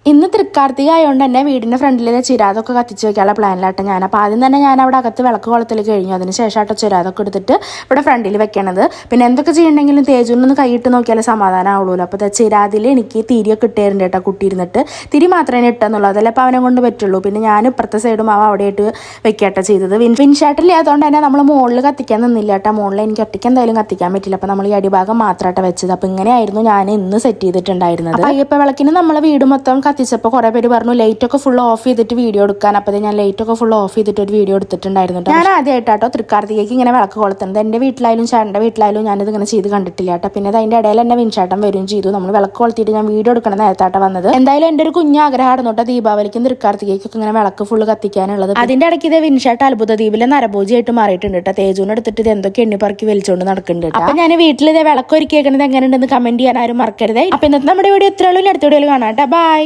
ഇന്ന് തൃക്കാർത്തിക ആയതുകൊണ്ട് തന്നെ വീടിൻ്റെ ഫ്രണ്ടിലെ ചിരാതൊക്കെ കത്തിച്ച് വെക്കാനുള്ള പ്ലാനിലാട്ടോ ഞാൻ. അപ്പോൾ ആദ്യം തന്നെ ഞാൻ അവിടെ അകത്ത് വിളക്ക് കൊളുത്തൽ കഴിഞ്ഞു. അതിന് ശേഷമായിട്ടോ ചിരാതൊക്കെ എടുത്തിട്ട് ഇവിടെ ഫ്രണ്ടിൽ വെക്കണത്. പിന്നെ എന്തൊക്കെ ചെയ്യണമെങ്കിലും തേജുനൊന്ന് കൈയിട്ട് നോക്കിയാലേ സമാധാനം ആവുള്ളൂ. അപ്പോൾ ചിരാതിൽ എനിക്ക് തിരിയൊക്കെ ഇട്ടേരുണ്ട് കേട്ടോ കുട്ടിയിരുന്നിട്ട്. തിരി മാത്രമേ ഇട്ടെന്നുള്ളൂ, അതല്ല അപ്പോൾ അവനെ കൊണ്ട് പറ്റുള്ളൂ. പിന്നെ ഞാൻ ഇപ്പുറത്തെ സൈഡും അവ അവിടെയായിട്ട് വെക്കാട്ടോ ചെയ്തത്. വിൻഷാട്ടില്ലാത്തതുകൊണ്ട് തന്നെ നമ്മൾ മുകളിൽ കത്തിക്കാൻ നിന്നില്ല കേട്ടോ. മുകളിൽ എനിക്ക് ഒറ്റയ്ക്ക് എന്തായാലും കത്തിക്കാൻ പറ്റില്ല. അപ്പോൾ നമ്മൾ ഈ അടിഭാഗം മാത്രമായിട്ട് വെച്ചത്. അപ്പോൾ ഇങ്ങനെയായിരുന്നു ഞാൻ ഇന്ന് സെറ്റ് ചെയ്തിട്ടുണ്ടായിരുന്നത്. അപ്പോൾ അയ്യപ്പ വിളക്കിന് നമ്മൾ വീട് മൊത്തം കത്തിച്ചപ്പോൾ കുറേ പേര് പറഞ്ഞു ലൈറ്റൊക്കെ ഫുൾ ഓഫ് ചെയ്തിട്ട് വീഡിയോ എടുക്കാൻ. അപ്പോൾ ഞാൻ ലൈറ്റൊക്കെ ഫുൾ ഓഫ് ചെയ്തിട്ട് ഒരു വീഡിയോ എടുത്തിട്ടുണ്ടായിരുന്നു. ഞാൻ ആദ്യമായിട്ടോ തൃക്കാർത്തികയ്ക്ക് ഇങ്ങനെ വിളക്ക് കൊളുത്തുന്നത്. എൻ്റെ വീട്ടിലായാലും ചേട്ടൻ്റെ വീട്ടിലായാലും ഞാനിത് ഇങ്ങനെ ചെയ്ത് കണ്ടിട്ടില്ല കേട്ടോ. പിന്നെ അതിൻ്റെ ഇടയിൽ എൻ്റെ വിൻചാട്ടം വരും ചെയ്തു. നമ്മൾ വിളക്ക് കൊളുത്തിയിട്ട് ഞാൻ വീഡിയോ എടുക്കണം നേരത്താട്ട വന്നത്. എന്തായാലും എൻ്റെ ഒരു കുഞ്ഞാഗ്രഹമായിരുന്നു കേട്ടോ ദീപാവലിക്കും തൃക്കാർത്തികയ്ക്കൊക്കെ ഇങ്ങനെ വിളക്ക് ഫുള്ള് കത്തിക്കാനുള്ളത്. അതിൻ്റെ ഇടയ്ക്ക് ഇത് വിൻചാട്ട അത്ഭുത ദ്വീപിലെ നരഭോജിയായിട്ട് മാറിയിട്ടുണ്ട് കേട്ടോ. തേജൂനെ എടുത്തിട്ട് ഇത് എന്തൊക്കെ എണ്ണിപ്പറക്കി വലിച്ചുകൊണ്ട് നടക്കുന്നുണ്ട്. അപ്പോൾ ഞാൻ വീട്ടിൽ ഇത് വിളക്ക് ഒരുക്കിയേക്കുന്നത് എങ്ങനെയുണ്ടെന്ന് കമന്റ് ചെയ്യാൻ ആരും മറക്കരുത്. അപ്പോൾ ഇന്നത്തെ നമ്മുടെ വീഡിയോ ഇത്രയുള്ളൂ. അടുത്ത വീഡിയോയിൽ കാണാം കേട്ടോ. ബൈ.